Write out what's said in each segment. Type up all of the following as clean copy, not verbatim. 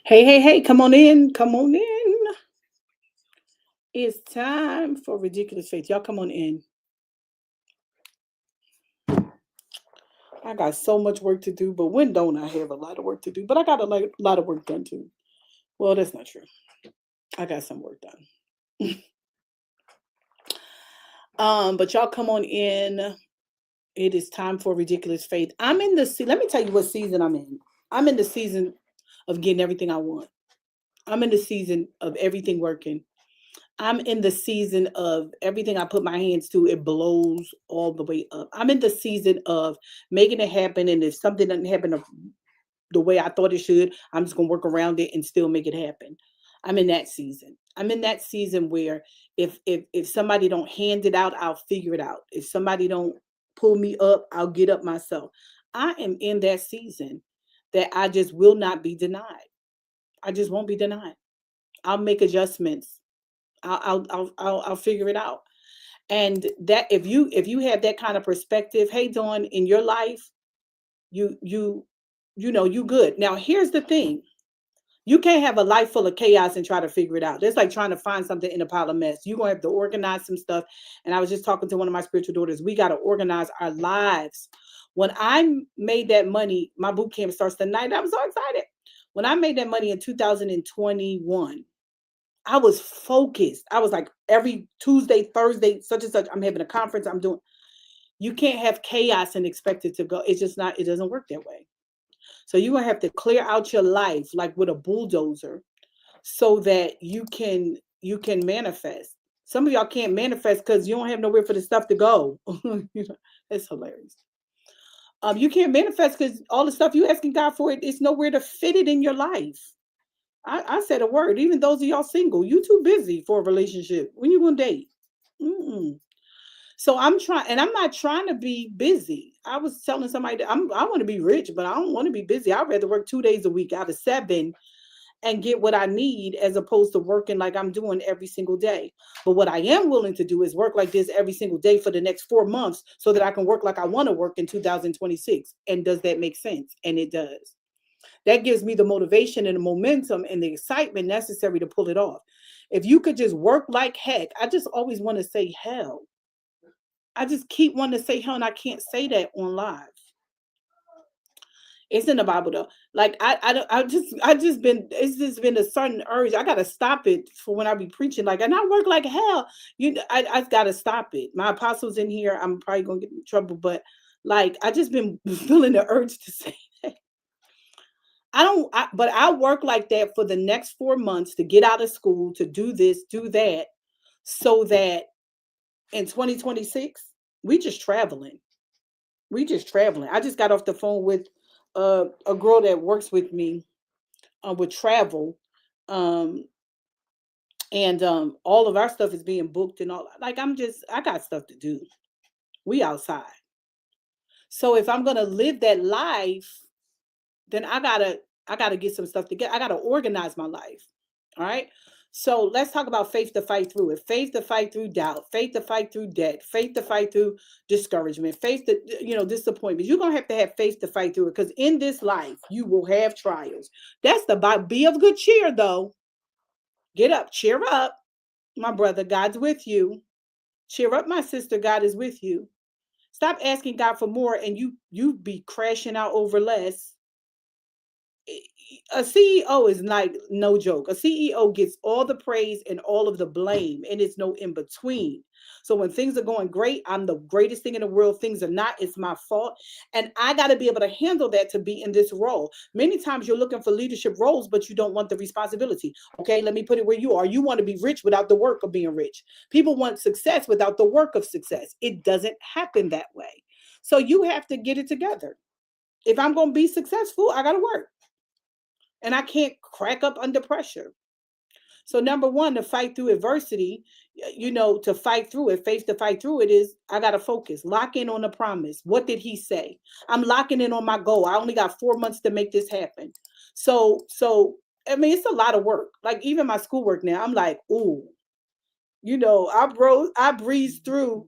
Hey, hey, hey, come on in. Come on in. It's time for Ridiculous Faith. Y'all come on in. I got so much work to do, but when don't I have a lot of work to do? But I got lot of work done too. Well, that's not true. I got some work done. But y'all come on in. It is time for Ridiculous Faith. I'm in the let me tell you what season I'm in. I'm in the season of getting everything I want. I'm in the season of everything working. I'm in the season of everything I put my hands to, it blows all the way up. I'm in the season of making it happen. And if something doesn't happen the way I thought it should, I'm just going to work around it and still make it happen. I'm in that season. I'm in that season where if somebody don't hand it out, I'll figure it out. If somebody don't pull me up, I'll get up myself. I am in that season that I just will not be denied. I just won't be denied. I'll make adjustments. I'll figure it out. And that if you have that kind of perspective, hey Dawn, in your life, you you you good. Now here's the thing. You can't have a life full of chaos and try to figure it out. It's like trying to find something in a pile of mess. You're gonna have to organize some stuff. And I was just talking to one of my spiritual daughters. We got to organize our lives. When I made that money, my boot camp starts tonight. I was so excited. When I made that money in 2021, I was focused. I was like every Tuesday, Thursday, such and such. I'm having a conference. I'm doing. You can't have chaos and expect it to go. It's just not. It doesn't work that way. So you're gonna have to clear out your life like with a bulldozer, so that you can manifest. Some of y'all can't manifest because you don't have nowhere for the stuff to go. It's hilarious. You can't manifest because all the stuff you asking God for, it's nowhere to fit it in your life. I said a word. Even those of y'all single, you too busy for a relationship. When you gonna date? Mm-mm. So I'm trying, and I'm not trying to be busy. I was telling somebody that I want to be rich, but I don't want to be busy. I'd rather work 2 days a week out of seven and get what I need as opposed to working like I'm doing every single day. But what I am willing to do is work like this every single day for the next 4 months so that I can work like I want to work in 2026. And does that make sense? And it does. That gives me the motivation and the momentum and the excitement necessary to pull it off. If you could just work like heck, I just always want to say hell. I just keep wanting to say hell, and I can't say that on live. It's in the Bible though. Like I don't I just been it's just been a certain urge. I gotta stop it for when I be preaching. Like, and I work like hell. I gotta stop it. My apostles in here, I'm probably gonna get in trouble, but like I just been feeling the urge to say that. But I work like that for the next 4 months to get out of school, to do this, do that, so that in 2026, we just traveling. We just traveling. I just got off the phone with a girl that works with me with travel. Um, and all of our stuff is being booked and all. Like I got stuff to do. We outside. So if I'm gonna live that life, then I gotta get some stuff together. I gotta organize my life. All right. So let's talk about faith to fight through it. Faith to fight through doubt. Faith to fight through debt. Faith to fight through discouragement. Faith to disappointment. You're gonna have to have faith to fight through it because in this life you will have trials. That's the Bible. Be of good cheer though. Get up, cheer up, my brother. God's with you. Cheer up, my sister. God is with you. Stop asking God for more, and you be crashing out over less. A CEO is like no joke. A CEO gets all the praise and all of the blame, and it's no in between. So when things are going great, I'm the greatest thing in the world. Things are not, it's my fault. And I got to be able to handle that to be in this role. Many times you're looking for leadership roles, but you don't want the responsibility. Okay, let me put it where you are. You want to be rich without the work of being rich. People want success without the work of success. It doesn't happen that way. So you have to get it together. If I'm going to be successful, I got to work and I can't crack up under pressure. So number one, to fight through adversity, to fight through it, faith to fight through it is I gotta focus, lock in on the promise. What did he say? I'm locking in on my goal. I only got 4 months to make this happen. So I mean, it's a lot of work. Like even my schoolwork now, I'm like, ooh, I breezed through.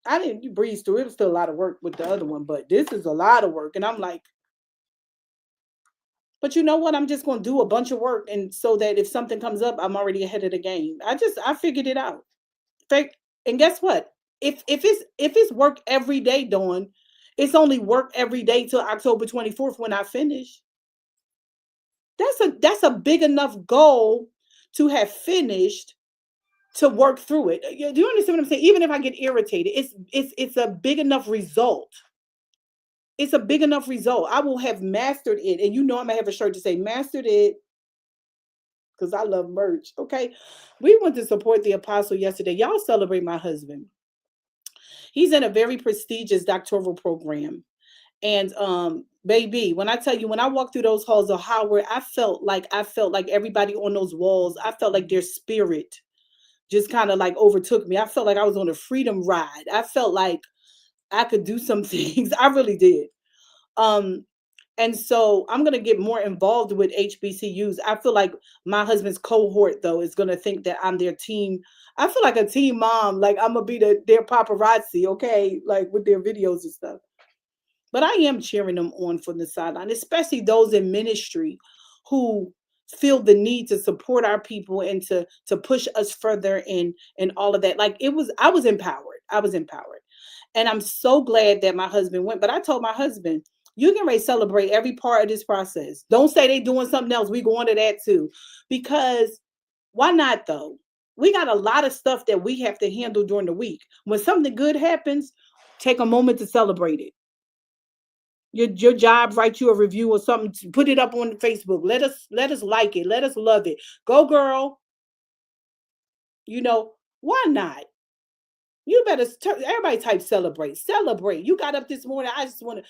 I didn't breeze through. It was still a lot of work with the other one, but this is a lot of work, and I'm like, But you know what? I'm just going to do a bunch of work, and so that if something comes up, I'm already ahead of the game. I figured it out. And guess what? If it's work every day, Dawn, it's only work every day till October 24th when I finish. That's a big enough goal to have finished, to work through it. Do you understand what I'm saying? Even if I get irritated, it's a big enough result. It's a big enough result. I will have mastered it. And you know I'm gonna have a shirt to say mastered it, because I love merch. Okay. We went to support the apostle yesterday. Y'all celebrate my husband. He's in a very prestigious doctoral program. And baby, when I tell you, when I walked through those halls of Howard, I felt like everybody on those walls, I felt like their spirit just kind of like overtook me. I felt like I was on a freedom ride. I felt like I could do some things. I really did. Um, and so I'm gonna get more involved with HBCUs. I feel like my husband's cohort though is gonna think that I'm their team. I feel like a team mom. Like I'm gonna be their paparazzi, okay, like with their videos and stuff. But I am cheering them on from the sideline, especially those in ministry who feel the need to support our people and to push us further and all of that. Like I was empowered. I was empowered. And I'm so glad that my husband went. But I told my husband, you can ready to celebrate every part of this process. Don't say they doing something else. We go on to that too. Because why not though? We got a lot of stuff that we have to handle during the week. When something good happens, take a moment to celebrate it. Your job, write you a review or something, put it up on Facebook. Let us like it, let us love it. Go girl. You know, why not? You better everybody type celebrate. You got up this morning. I just want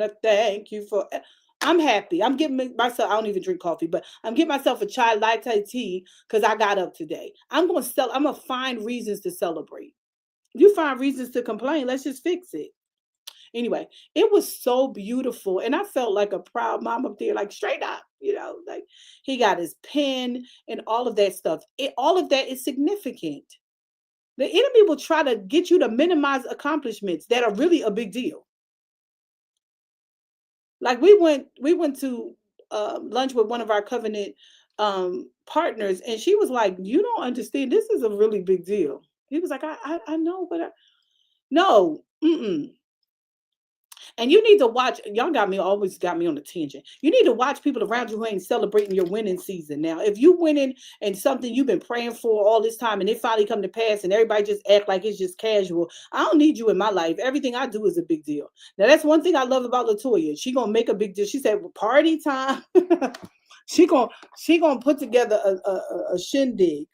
to thank you for. I'm happy. I'm giving myself. I don't even drink coffee, but I'm giving myself a chai latte tea because I got up today. I'm gonna find reasons to celebrate. You find reasons to complain, let's just fix it. Anyway, it was so beautiful. And I felt like a proud mom up there, like straight up, like he got his pen and all of that stuff. All of that is significant. The enemy will try to get you to minimize accomplishments that are really a big deal. Like we went to lunch with one of our covenant partners, and she was like, "You don't understand. This is a really big deal." He was like, "I know, but no, mm-mm. And you need to watch. Y'all always got me on a tangent. You need to watch people around you who ain't celebrating your winning season. Now, if you winning and something you've been praying for all this time, and it finally come to pass, and everybody just act like it's just casual, I don't need you in my life. Everything I do is a big deal. Now, that's one thing I love about Latoya. She gonna make a big deal. She said, well, "Party time." she gonna she gonna put together a shindig.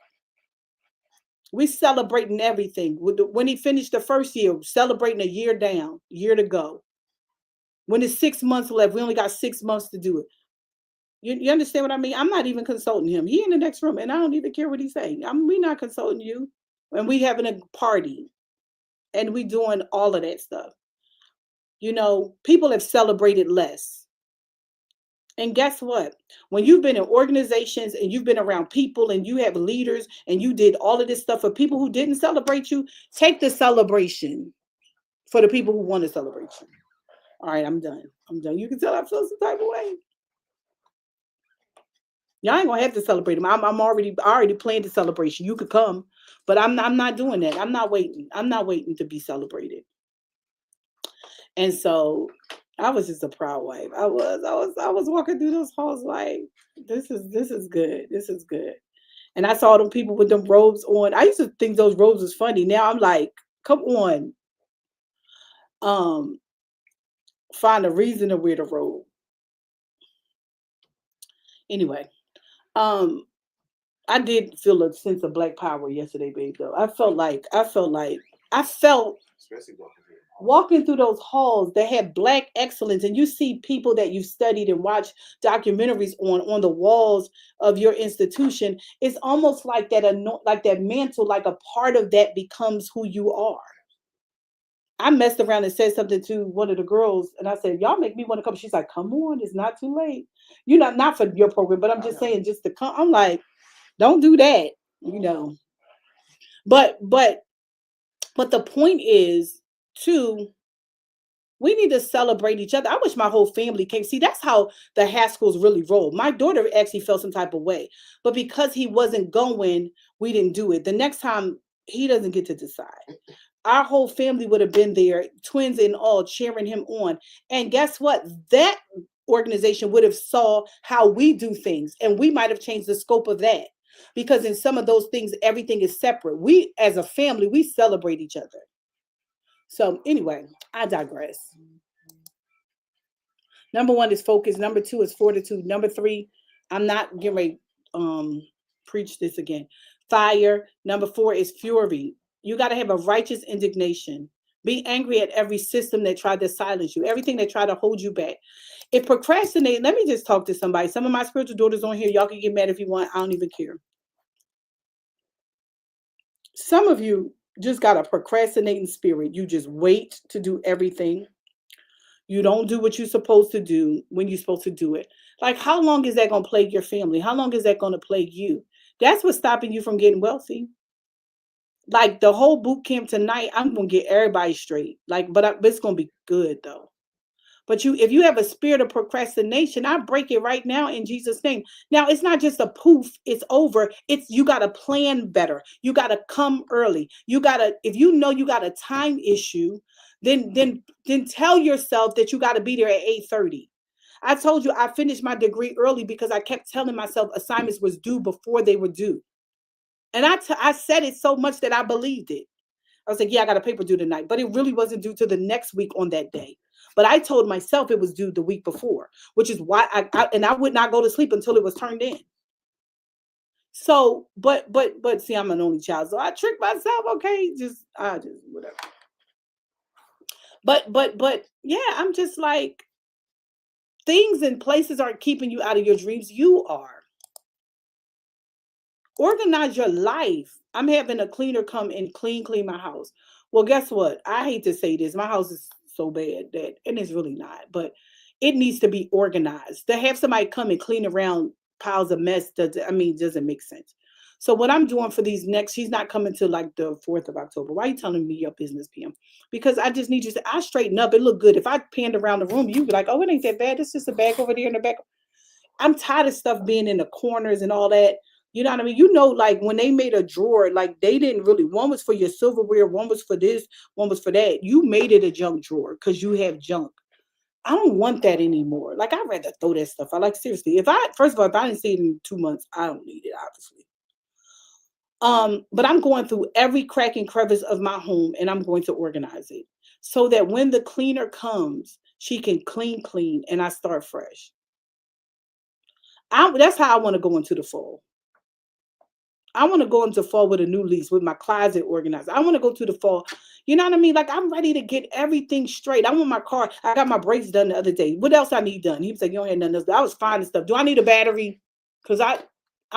We celebrating everything. When he finished the first year, celebrating a year down, year to go. When it's 6 months left, we only got 6 months to do it. You understand what I mean? I'm not even consulting him. He in the next room, and I don't even care what he's saying. We not consulting you. And we having a party, and we doing all of that stuff. People have celebrated less. And guess what? When you've been in organizations and you've been around people and you have leaders and you did all of this stuff for people who didn't celebrate you, take the celebration for the people who want to celebrate you. All right, I'm done. I'm done. You can tell I feel some type of way. Y'all ain't gonna have to celebrate them. I already planned the celebration. You could come, but I'm not doing that. I'm not waiting. I'm not waiting to be celebrated. And so I was just a proud wife. I was walking through those halls like this is good. This is good. And I saw them people with them robes on. I used to think those robes was funny. Now I'm like, come on. Um, find a reason to wear the robe. Anyway, um, I did feel a sense of black power yesterday, babe. Though I felt especially walking through those halls that had black excellence, and you see people that you've studied and watched documentaries on the walls of your institution. It's almost like like that mantle, like a part of that becomes who you are. I messed around and said something to one of the girls, and I said, "Y'all make me want to come." She's like, "Come on, it's not too late." Not for your program, but I'm just saying, just to come. I'm like, don't do that, you know. But but but the point is too. We need to celebrate each other. I wish my whole family came. See, that's how the Haskells really roll. My daughter actually felt some type of way, but because he wasn't going, we didn't do it. The next time, he doesn't get to decide. Our whole family would have been there, twins and all, cheering him on. And guess what? That organization would have saw how we do things, and we might have changed the scope of that. Because in some of those things, everything is separate. We, as a family, we celebrate each other. So anyway, I digress. Number one is focus. Number two is fortitude. Number three, I'm not getting ready preach this again. Fire. Number four is fury. You got to have a righteous indignation. Be angry at every system that tried to silence you, everything that tried to hold you back. If procrastinate, let me just talk to somebody. Some of my spiritual daughters on here, y'all can get mad if you want. I don't even care. Some of you just got a procrastinating spirit. You just wait to do everything. You don't do what you're supposed to do when you're supposed to do it. Like, how long is that going to plague your family? How long is that going to plague you? That's what's stopping you from getting wealthy. Like the whole boot camp tonight, I'm going to get everybody straight. Like, but it's going to be good though. But if you have a spirit of procrastination, I break it right now in Jesus' name. Now, it's not just a poof, it's over. It's you got to plan better. You got to come early. You got to, if you know you got a time issue, then tell yourself that you got to be there at 8:30. I told you I finished my degree early because I kept telling myself assignments was due before they were due. And I said it so much that I believed it. I was like, yeah, I got a paper due tonight, but it really wasn't due to the next week on that day. But I told myself it was due the week before, which is why I would not go to sleep until it was turned in. So, but see, I'm an only child, so I tricked myself. Okay, just whatever. But yeah, I'm just like, things and places aren't keeping you out of your dreams. You are. Organize your life. I'm having a cleaner come and clean my house. Well, guess what? I hate to say this. My house is so bad that, and it's really not, but it needs to be organized. To have somebody come and clean around piles of mess doesn't make sense. So what I'm doing for these next, she's not coming to like the 4th of October. Why are you telling me your business, PM? Because I just need you to, I straighten up. It look good. If I panned around the room, you'd be like, oh, it ain't that bad. It's just a bag over there in the back. I'm tired of stuff being in the corners and all that. You know what I mean? You know, like when they made a drawer, like they didn't really, one was for your silverware, one was for this, one was for that. You made it a junk drawer because you have junk. I don't want that anymore. Like, I'd rather throw that stuff out. Like, seriously, first of all, if I didn't see it in 2 months, I don't need it, obviously. But I'm going through every crack and crevice of my home and I'm going to organize it so that when the cleaner comes, she can clean and I start fresh. That's how I want to go into the fall. I want to go into fall with a new lease, with my closet organized. I want to go to the fall. You know what I mean? Like, I'm ready to get everything straight. I want my car. I got my brakes done the other day. What else I need done? He was like, you don't have nothing else. I was fine and stuff. Do I need a battery? Because I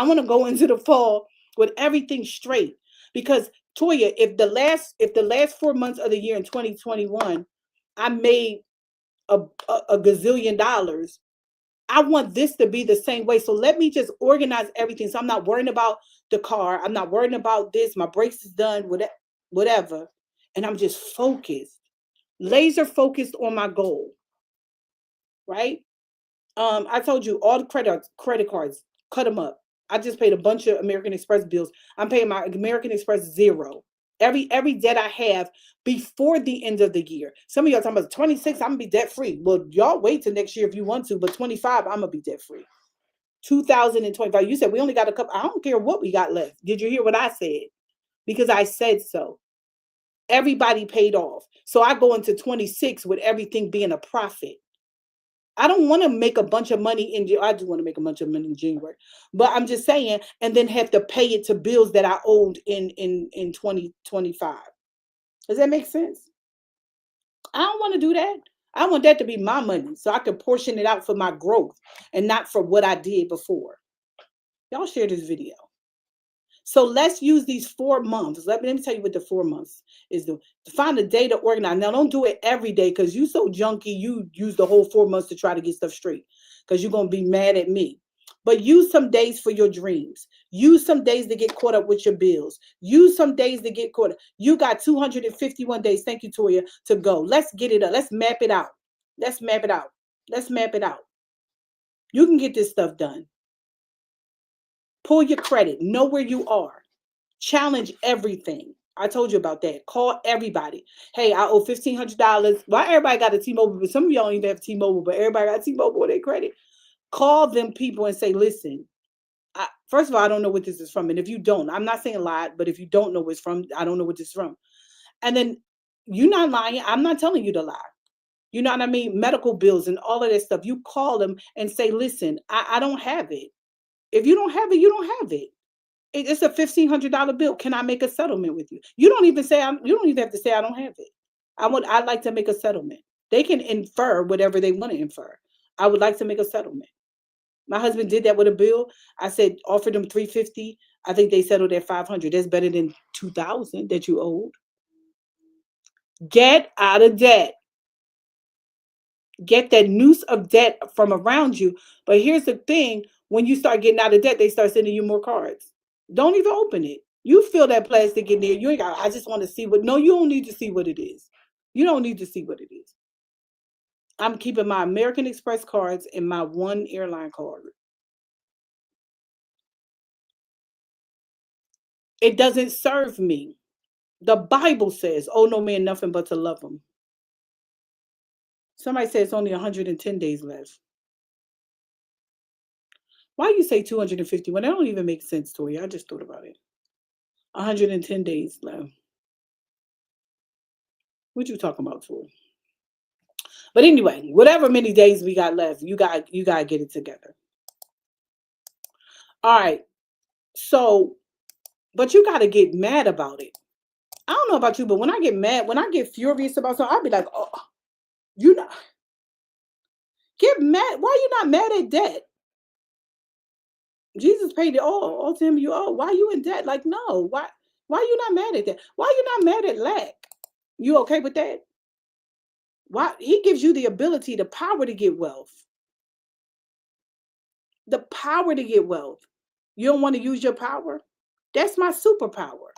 want to go into the fall with everything straight. Because Toya, if the last 4 months of the year in 2021, I made a gazillion dollars, I want this to be the same way. So let me just organize everything. So I'm not worrying about the car. I'm not worrying about this. My brakes is done, whatever. And I'm just focused, laser focused on my goal. Right? I told you all the credit cards, cut them up. I just paid a bunch of American Express bills. I'm paying my American Express zero. Every debt I have before the end of the year. Some of y'all talking about 26, I'm gonna be debt free. Well, y'all wait till next year if you want to, but 25, I'm gonna be debt free. 2025. You said we only got a couple. I don't care what we got left. Did you hear what I said? Because I said so. Everybody paid off. So I go into 26 with everything being a profit. I don't want to make a bunch of money I do want to make a bunch of money in January, but I'm just saying, and then have to pay it to bills that I owed in 2025. Does that make sense? I don't want to do that. I want that to be my money so I can portion it out for my growth and not for what I did before. Y'all share this video. So let's use these 4 months. Let me tell you what the 4 months is. To find a day to organize. Now, don't do it every day because you so junky. You use the whole 4 months to try to get stuff straight because you're going to be mad at me. But use some days for your dreams. Use some days to get caught up with your bills. Use some days to get caught up. You got 251 days. Thank you, Toya, to go. Let's get it up. Let's map it out. Let's map it out. Let's map it out. You can get this stuff done. Pull your credit. Know where you are. Challenge everything. I told you about that. Call everybody. Hey, I owe $1,500. Why everybody got a T-Mobile? But some of y'all don't even have T-Mobile, but everybody got T-Mobile on their credit. Call them people and say, listen, first of all, I don't know what this is from. And if you don't, I'm not saying lie, but if you don't know what's from, I don't know what this is from. And then you're not lying. I'm not telling you to lie. You know what I mean? Medical bills and all of that stuff. You call them and say, listen, I don't have it. If you don't have it, you don't have it. It's a $1,500 bill. Can I make a settlement with you? You don't even say, you don't even have to say I don't have it. I'd like to make a settlement. They can infer whatever they want to infer. I would like to make a settlement. My husband did that with a bill. I said, offered them $350. I think they settled at $500. That's better than $2,000 that you owed. Get out of debt. Get that noose of debt from around you. But here's the thing. When you start getting out of debt, they start sending you more cards. Don't even open it. You feel that plastic in there. You ain't got, I just want to see what, no, you don't need to see what it is. You don't need to see what it is. I'm keeping my American Express cards and my one airline card. It doesn't serve me. The Bible says, oh, no man, nothing but to love him. Somebody says it's only 110 days left. Why you say 250 when that don't even make sense to you? I just thought about it. 110 days left. What you talking about, Tori? But anyway, whatever many days we got left, you got to get it together. All right. So, but you got to get mad about it. I don't know about you, but when I get mad, when I get furious about something, I'll be like, oh, you know, get mad. Why are you not mad at debt? Jesus paid it all to him you owe. Why are you in debt? Like, no, why are you not mad at that? Why are you not mad at lack? You okay with that? Why? He gives you the ability, the power to get wealth. The power to get wealth. You don't want to use your power? That's my superpower.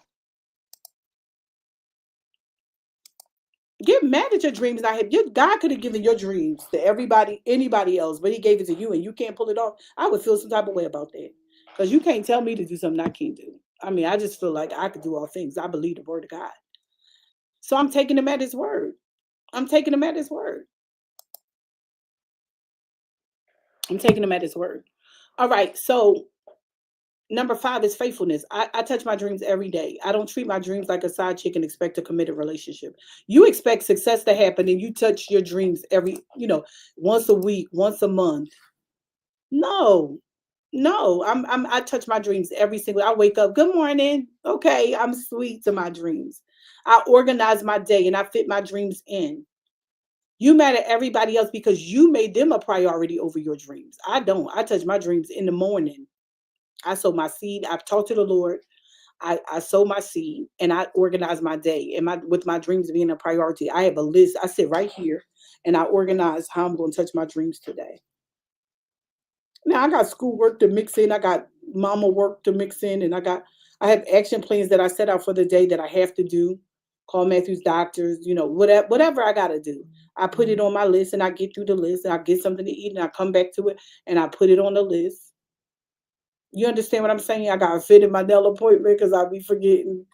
Get mad at your dreams. God could have given your dreams to anybody else, but he gave it to you and you can't pull it off. I would feel some type of way about that. Because you can't tell me to do something I can't do. I mean, I just feel like I could do all things. I believe the word of God. So I'm taking him at his word. I'm taking him at his word. I'm taking him at his word. All right. So number 5 is faithfulness. I touch my dreams every day. I don't treat my dreams like a side chick and expect a committed relationship. You expect success to happen and you touch your dreams once a week, once a month. No, I touch my dreams every single. I wake up, good morning. Okay, I'm sweet to my dreams. I organize my day and I fit my dreams in. You mad at everybody else because you made them a priority over your dreams. I don't. I touch my dreams in the morning. I sow my seed. I've talked to the Lord. I sow my seed and I organize my day and with my dreams being a priority. I have a list. I sit right here and I organize how I'm going to touch my dreams today. Now I got schoolwork to mix in. I got mama work to mix in, and I have action plans that I set out for the day that I have to do. Call Matthew's doctors, whatever I got to do. I put it on my list and I get through the list and I get something to eat and I come back to it and I put it on the list. You understand what I'm saying? I got to fit in my nail appointment because I'll be forgetting.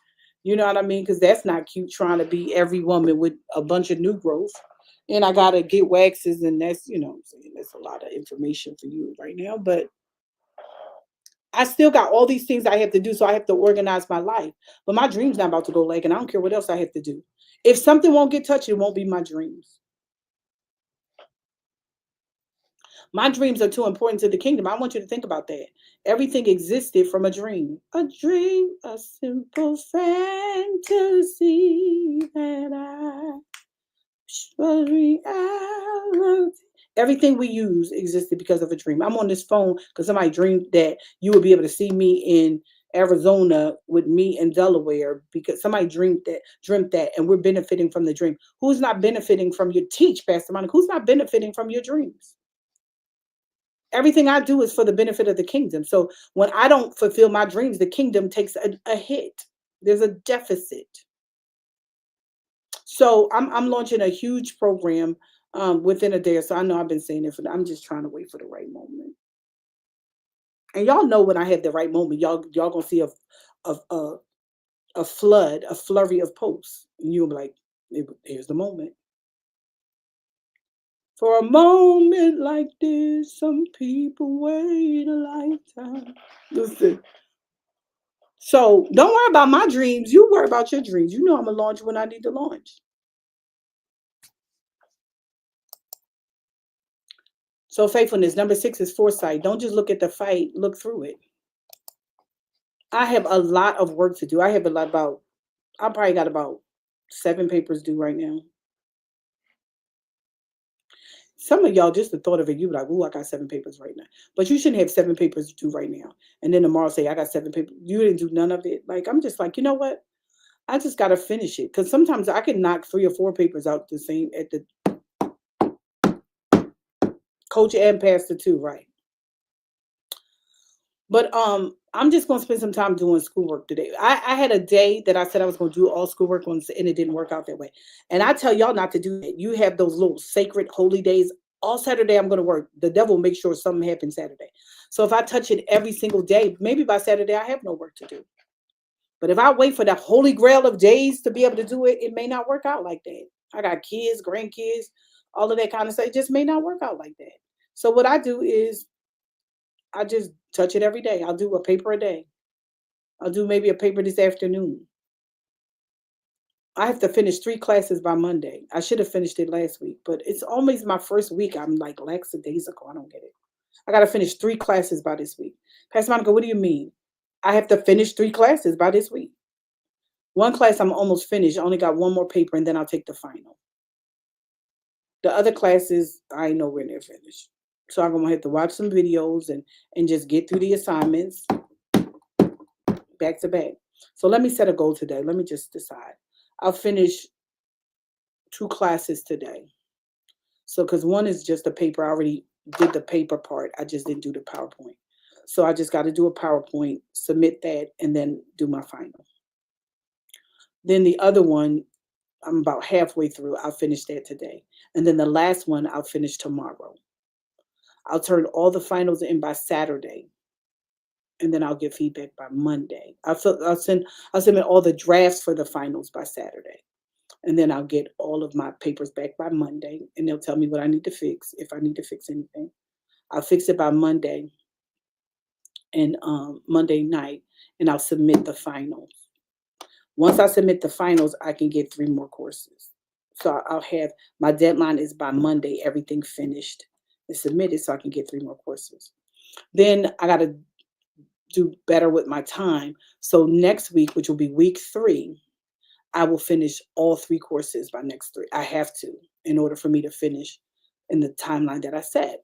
You know what I mean? Because that's not cute trying to be every woman with a bunch of new growth. And I got to get waxes and that's, I'm saying that's a lot of information for you right now. But I still got all these things I have to do. So I have to organize my life. But my dream's not about to go leg and I don't care what else I have to do. If something won't get touched, it won't be my dreams. My dreams are too important to the kingdom. I want you to think about that. Everything existed from a dream. A dream, a simple fantasy that I reality. Everything we use existed because of a dream. I'm on this phone because somebody dreamed that you would be able to see me in Arizona with me in Delaware because somebody dreamt that, and we're benefiting from the dream. Who's not benefiting from your teach, Pastor Monica? Who's not benefiting from your dreams? Everything I do is for the benefit of the kingdom. So when I don't fulfill my dreams, the kingdom takes a hit. There's a deficit. So I'm launching a huge program within a day or so. I know I've been saying it I'm just trying to wait for the right moment. And y'all know when I have the right moment, y'all gonna see a a flood, a flurry of posts. And you'll be like, here's the moment. For a moment like this, some people wait a lifetime. Listen. So don't worry about my dreams. You worry about your dreams. You know I'm gonna launch when I need to launch. So faithfulness. Number 6 is foresight. Don't just look at the fight, look through it. I have a lot of work to do. I have a lot about, I probably got about 7 papers due right now. Some of y'all, just the thought of it, you be like, "Oh, I got 7 papers right now." But you shouldn't have 7 papers due right now. And then tomorrow say, "I got 7 papers." You didn't do none of it. Like, I'm just like, you know what? I just gotta finish it. Because sometimes I can knock 3 or 4 papers out the same at the coach and pastor too, right? But I'm just gonna spend some time doing schoolwork today. I had a day that I said I was gonna do all schoolwork on, and it didn't work out that way. And I tell y'all not to do that. You have those little sacred holy days. All Saturday I'm gonna work. The devil makes sure something happens Saturday. So if I touch it every single day, maybe by Saturday I have no work to do. But if I wait for the holy grail of days to be able to do it, it may not work out like that. I got kids, grandkids, all of that kind of stuff. It just may not work out like that. So what I do is I just touch it every day. I'll do a paper a day. I'll do maybe a paper this afternoon. I have to finish 3 classes by Monday. I should have finished it last week, but it's always my first week. I'm like lackadaisical. I don't get it. I got to finish 3 classes by this week. Pastor Monica, what do you mean? I have to finish 3 classes by this week. One class I'm almost finished. I only got one more paper and then I'll take the final. The other classes, I ain't nowhere near finished. So I'm gonna have to watch some videos and just get through the assignments back to back. So let me set a goal today. Let me just decide. I'll finish 2 classes today. So because one is just a paper, I already did the paper part. I just didn't do the PowerPoint. So I just got to do a PowerPoint, submit that, and then do my final. Then the other one, I'm about halfway through. I'll finish that today. And then the last one, I'll finish tomorrow. I'll turn all the finals in by Saturday. And then I'll get feedback by Monday. I'll submit all the drafts for the finals by Saturday. And then I'll get all of my papers back by Monday. And they'll tell me what I need to fix, if I need to fix anything. I'll fix it by Monday and Monday night. And I'll submit the finals. Once I submit the finals, I can get 3 more courses. So I'll have, my deadline is by Monday, everything finished and submitted so I can get 3 more courses. Then I got to do better with my time. So next week, which will be week 3, I will finish all 3 courses by next 3. I have to, in order for me to finish in the timeline that I set.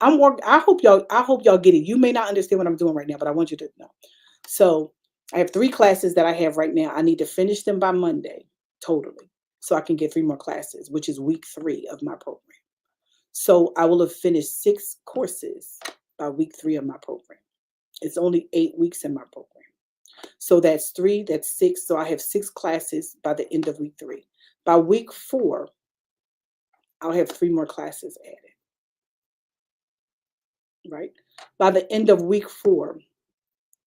I hope y'all get it. You may not understand what I'm doing right now, but I want you to know. So I have 3 classes that I have right now. I need to finish them by Monday, totally, so I can get 3 more classes, which is week 3 of my program. So I will have finished 6 courses by week 3 of my program. It's only 8 weeks in my program. So that's 3, that's 6. So I have 6 classes by the end of week 3. By week 4, I'll have 3 more classes added. Right? By the end of week 4,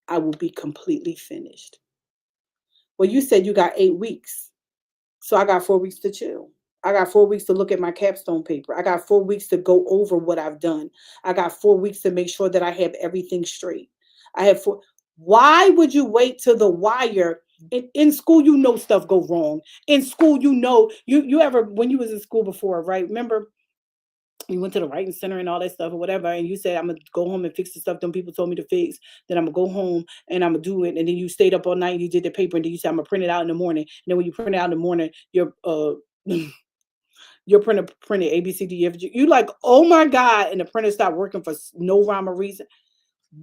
I will be completely finished. Well, you said you got 8 weeks. So I got 4 weeks to chill. I got 4 weeks to look at my capstone paper. I got 4 weeks to go over what I've done. I got 4 weeks to make sure that I have everything straight. I have 4. Why would you wait till the wire? In school, you know stuff go wrong. In school, you ever, when you was in school before, right? Remember, you went to the writing center and all that stuff or whatever, and you said, I'm gonna go home and fix the stuff them people told me to fix. Then I'm gonna go home and I'm gonna do it. And then you stayed up all night and you did the paper, and then you said, I'm gonna print it out in the morning. And then when you print it out in the morning, your printer printed A, B, C, D, E, F, G. You like, oh my God, and the printer stopped working for no rhyme or reason.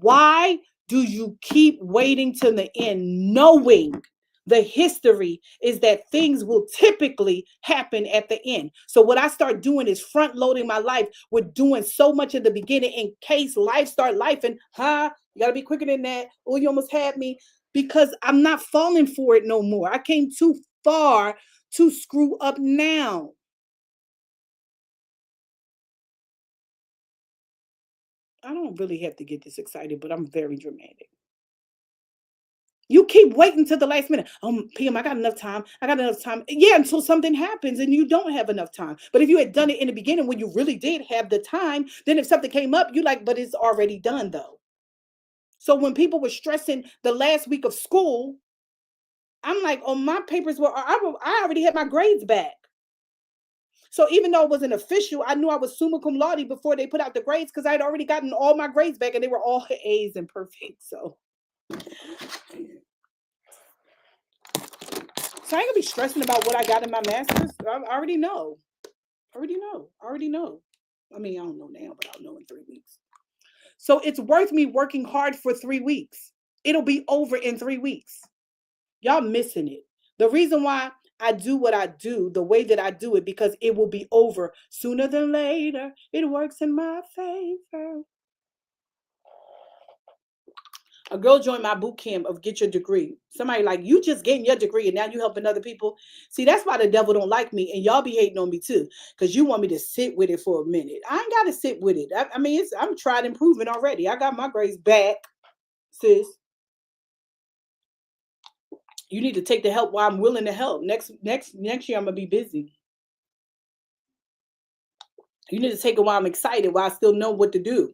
Why do you keep waiting till the end, knowing The history is that things will typically happen at the end. So what I start doing is front loading my life with doing so much in the beginning in case life start life and you gotta be quicker than that. Oh, you almost had me, because I'm not falling for it no more. I came too far to screw up now. I don't really have to get this excited, but I'm very dramatic. You keep waiting till the last minute. PM, I got enough time. I got enough time. Yeah, until something happens and you don't have enough time. But if you had done it in the beginning when you really did have the time, then if something came up, you like, but it's already done though. So when people were stressing the last week of school, I'm like, oh, my papers were, I already had my grades back. So even though it wasn't official, I knew I was summa cum laude before they put out the grades because I had already gotten all my grades back and they were all A's and perfect. So I ain't gonna be stressing about what I got in my master's. I already know. I already know. I already know. I mean, I don't know now, but I'll know in 3 weeks. So it's worth me working hard for 3 weeks. It'll be over in 3 weeks. Y'all missing it. The reason why I do what I do, the way that I do it, because it will be over sooner than later. It works in my favor. A girl joined my boot camp of get your degree. Somebody like, you just getting your degree and now you helping other people. See, that's why the devil don't like me, and y'all be hating on me too, because you want me to sit with it for a minute. I ain't got to sit with it. I mean, I'm tried and proven already. I got my grades back, sis. You need to take the help while I'm willing to help. Next year I'm gonna be busy. You need to take it while I'm excited, while I still know what to do.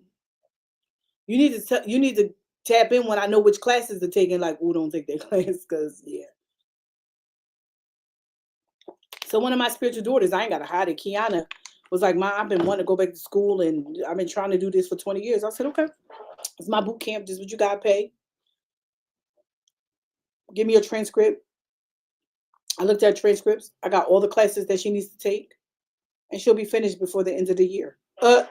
You need to tap in when I know which classes to take, and like, oh, don't take that class, because yeah. So one of my spiritual daughters, I ain't gotta hide it, Kiana, was like, Mom, I've been wanting to go back to school and I've been trying to do this for 20 years. I said, okay, it's my boot camp. This is what you gotta pay. Give me a transcript. I looked at transcripts. I got all the classes that she needs to take, and she'll be finished before the end of the year. A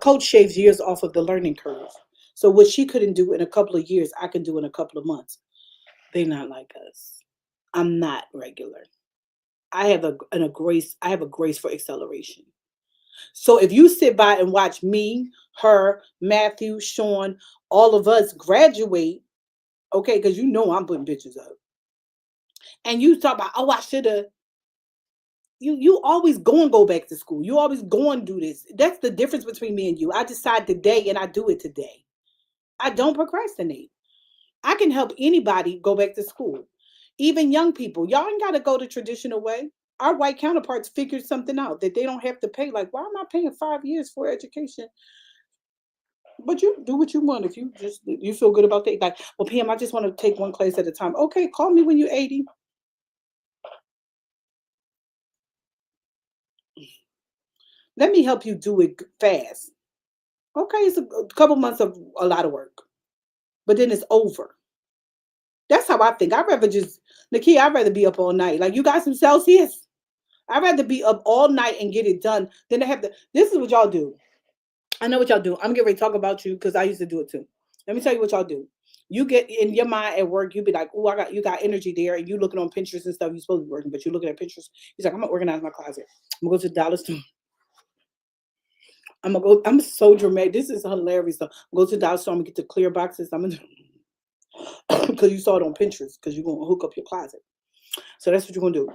coach shaves years off of the learning curve. So what she couldn't do in a couple of years, I can do in a couple of months. They're not like us. I'm not regular. I have a grace. I have a grace for acceleration. So if you sit by and watch me, her, Matthew, Sean, all of us graduate, okay, because you know I'm putting pictures up, and you talk about, oh, I should have. You always go back to school. You always go and do this. That's the difference between me and you. I decide today and I do it today. I don't procrastinate. I can help anybody go back to school. Even young people. Y'all ain't got to go the traditional way. Our white counterparts figured something out that they don't have to pay. Like, why am I paying 5 years for education? But you do what you want. If you feel good about that. Like, well, PM, I just want to take one class at a time. Okay, call me when you're 80. Let me help you do it fast. Okay, it's a couple months of a lot of work, but then it's over. That's how I think. I'd rather just, Nakia, I'd rather be up all night. Like, you got some Celsius? I'd rather be up all night and get it done than to have to. This is what y'all do. I know what y'all do. I'm getting ready to talk about you because I used to do it too. Let me tell you what y'all do. You get in your mind at work, you be like, oh, you got energy there, and you looking on Pinterest and stuff. You're supposed to be working, but you're looking at Pinterest. He's like, I'm gonna organize my closet. I'm gonna go to the dollar store. I'm gonna go. I'm so dramatic. This is hilarious. So go to the dollar store. I'm gonna get the clear boxes. I'm gonna because you saw it on Pinterest because you're gonna hook up your closet. So that's what you're gonna do.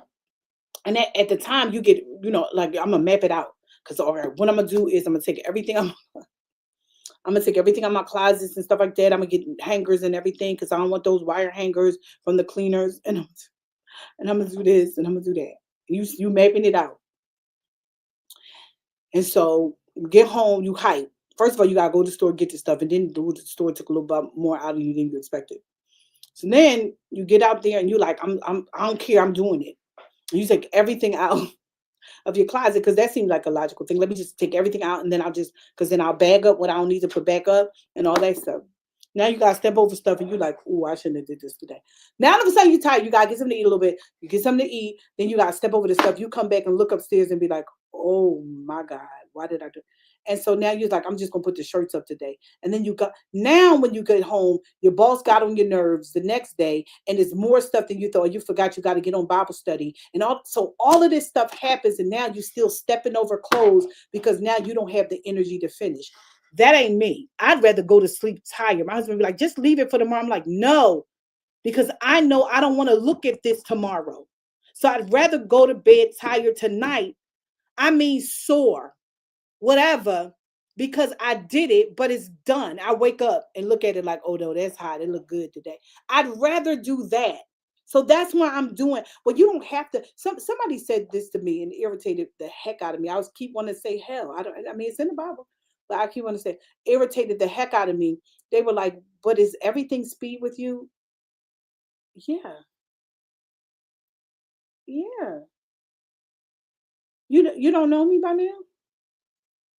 And at the time you get, like, I'm gonna map it out. Because all right, what I'm gonna do is I'm gonna take everything I'm gonna take everything out my closets and stuff like that. I'm gonna get hangers and everything because I don't want those wire hangers from the cleaners. And I'm gonna do this and I'm gonna do that. You mapping it out. And so get home, you hype. First of all, you gotta go to the store, get the stuff, and then the store took a little bit more out of you than you expected. So then you get out there and you're like, I don't care, I'm doing it. And you take everything out of your closet because that seems like a logical thing. Let me just take everything out and then because then I'll bag up what I don't need to put back up and all that stuff. Now you gotta step over stuff and you're like, oh, I shouldn't have did this today. Now all of a sudden you're tired. You gotta get something to eat a little bit. You get something to eat, then you gotta step over the stuff. You come back and look upstairs and be like, oh my God, why did I do? And so now you're like, I'm just gonna put the shirts up today. And then you got now when you get home, your boss got on your nerves the next day, and it's more stuff than you thought. You forgot you got to get on Bible study, and all of this stuff happens, and now you still stepping over clothes because now you don't have the energy to finish. That ain't me. I'd rather go to sleep tired. My husband be like, just leave it for tomorrow. I'm like, no, because I know I don't want to look at this tomorrow. So I'd rather go to bed tired tonight. I mean, sore, whatever, because I did it, but it's done. I wake up and look at it like, oh no, that's hot. It look good today. I'd rather do that. So that's why I'm doing. Well, you don't have to. Somebody said this to me and irritated the heck out of me. I was keep wanting to say hell. I don't. I mean, it's in the Bible, but I keep wanting to say irritated the heck out of me. They were like, "But is everything speed with you?" Yeah, yeah. You don't know me by now.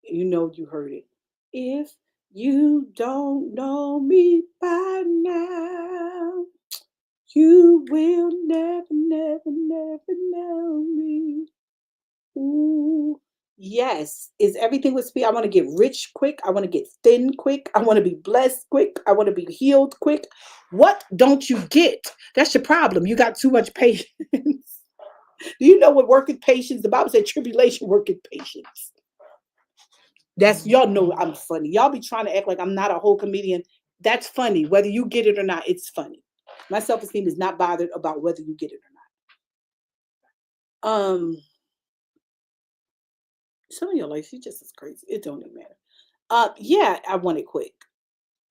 You know you heard it. If you don't know me by now, you will never, never, never know me. Ooh. Yes. Is everything with speed? I want to get rich quick. I want to get thin quick. I want to be blessed quick. I want to be healed quick. What don't you get? That's your problem. You got too much patience. Do you know what worketh patience? The Bible said tribulation worketh patience. That's y'all know I'm funny. Y'all be trying to act like I'm not a whole comedian. That's funny. Whether you get it or not, it's funny. My self-esteem is not bothered about whether you get it or not. Some of your life, she just is crazy. It don't even matter. Yeah, I want it quick.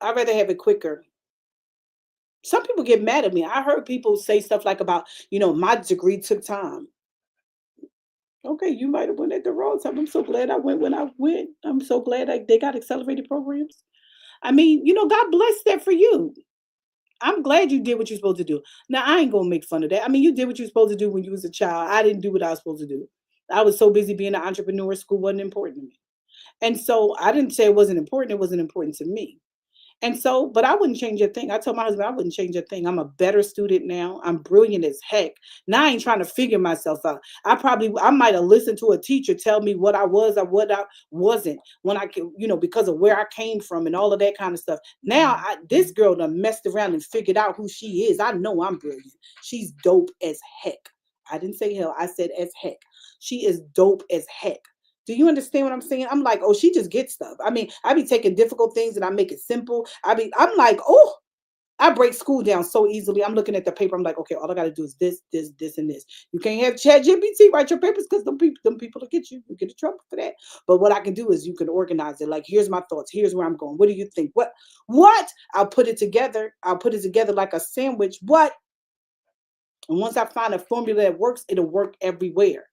I'd rather have it quicker. Some people get mad at me. I heard people say stuff like about, my degree took time. Okay, you might have went at the wrong time. I'm so glad I went when I went. I'm so glad they got accelerated programs. I mean, God bless that for you. I'm glad you did what you're supposed to do. Now, I ain't gonna make fun of that. I mean, you did what you're supposed to do when you was a child. I didn't do what I was supposed to do. I was so busy being an entrepreneur, school wasn't important to me. And so I didn't say it wasn't important to me. And so, but I wouldn't change a thing. I told my husband I wouldn't change a thing. I'm a better student now. I'm brilliant as heck. Now I ain't trying to figure myself out. I might have listened to a teacher tell me what I was or what I wasn't when I can, because of where I came from and all of that kind of stuff. Now this girl done messed around and figured out who she is. I know I'm brilliant. She's dope as heck. I didn't say hell. I said as heck. She is dope as heck. Do you understand what I'm saying? I'm like, oh, she just gets stuff. I mean, I be taking difficult things and I make it simple. I'm like, oh, I break school down so easily. I'm looking at the paper. I'm like, okay, all I got to do is this, this, this, and this. You can't have Chat GPT write your papers because them people will get you. You get in trouble for that. But what I can do is you can organize it. Like, here's my thoughts. Here's where I'm going. What do you think? What? I'll put it together. I'll put it together like a sandwich. What? And once I find a formula that works, it'll work everywhere.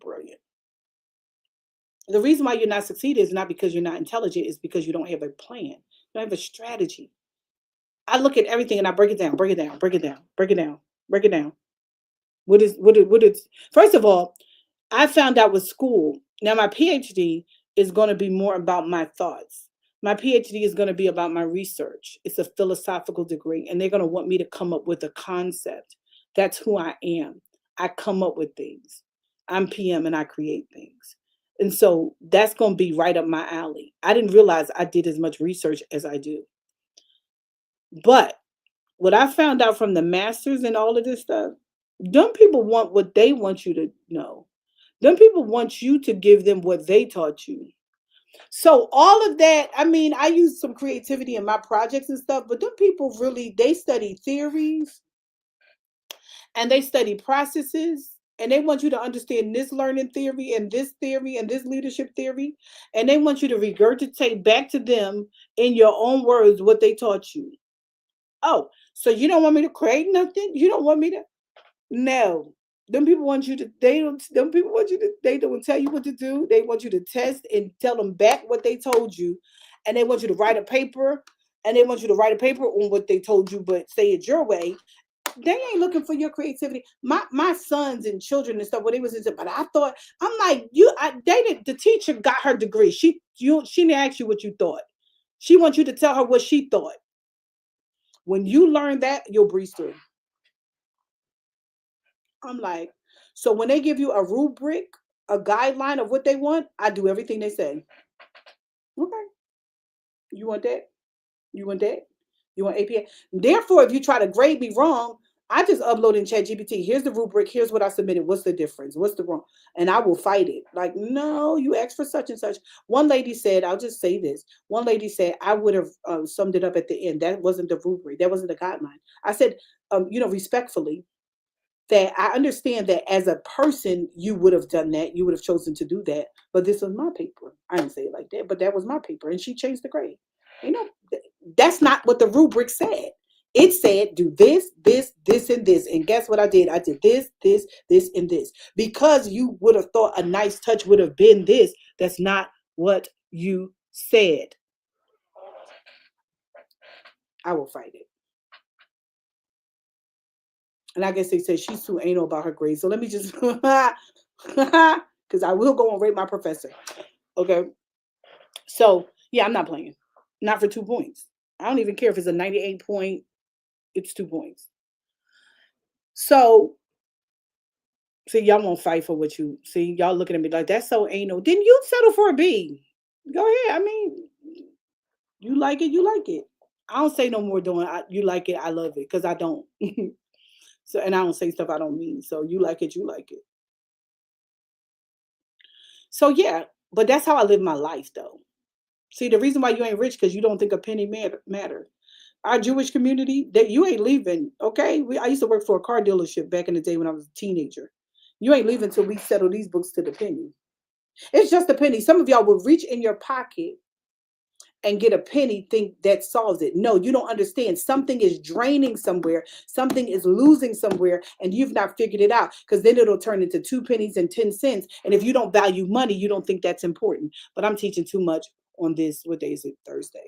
Brilliant. The reason why you're not succeeding is not because you're not intelligent, it's because you don't have a plan. You don't have a strategy. I look at everything and I break it down, break it down, break it down, break it down, break it down. What is first of all, I found out with school. Now my PhD is going to be more about my thoughts. My PhD is going to be about my research. It's a philosophical degree, and they're going to want me to come up with a concept. That's who I am. I come up with things. I'm PM and I create things. And so that's going to be right up my alley. I didn't realize I did as much research as I do. But what I found out from the masters and all of this stuff, them people want what they want you to know. Them people want you to give them what they taught you. So all of that, I mean, I use some creativity in my projects and stuff, but them people really they study theories and they study processes and they want you to understand this learning theory and this leadership theory and they want you to regurgitate back to them in your own words what they taught you. Oh, so you don't want me to create nothing? You don't want me to? No. Them people want you to, they don't, them people want you to, they don't tell you what to do. They want you to test and tell them back what they told you. And they want you to write a paper and they want you to write a paper on what they told you, but say it your way. They ain't looking for your creativity. My sons and children and stuff, when they was into, but I thought, I'm like, they did, the teacher got her degree. She didn't ask you what you thought. She wants you to tell her what she thought. When you learn that, you'll breeze through. I'm like, so when they give you a rubric, a guideline of what they want, I do everything they say. Okay, you want that? You want that? You want APA? Therefore, if you try to grade me wrong, I just upload in ChatGPT. Here's the rubric. Here's what I submitted. What's the difference? What's the wrong? And I will fight it. Like, no, you asked for such and such. One lady said, I'll just say this. One lady said, I would have summed it up at the end. That wasn't the rubric. That wasn't the guideline. I said, respectfully, that I understand that as a person, you would have done that. You would have chosen to do that. But this was my paper. I didn't say it like that, but that was my paper. And she changed the grade. You know, that's not what the rubric said. It said, do this, this, this, and this. And guess what I did? I did this, this, this, and this. Because you would have thought a nice touch would have been this. That's not what you said. I will fight it. And I guess they said she's too anal about her grades. So let me just, because I will go and rate my professor. Okay. So, yeah, I'm not playing. Not for 2 points. I don't even care if it's a 98 point. It's 2 points. So, see, y'all won't fight for what you see. Y'all looking at me like that's so anal. Didn't you settle for a B? Go ahead. I mean, you like it, you like it. I don't say no more doing you like it, I love it, because I don't. So, and I don't say stuff I don't mean. So you like it, you like it. So yeah, but that's how I live my life though. See, the reason why you ain't rich because you don't think a penny matter. Our Jewish community, that you ain't leaving. Okay, I used to work for a car dealership back in the day when I was a teenager. You ain't leaving until we settle these books to the penny. It's just a penny. Some of y'all will reach in your pocket and get a penny, think that solves it. No, you don't understand. Something is draining somewhere, something is losing somewhere, and you've not figured it out, because then it'll turn into 2 pennies and 10 cents. And if you don't value money, you don't think that's important. But I'm teaching too much on this. What day is it? Thursday.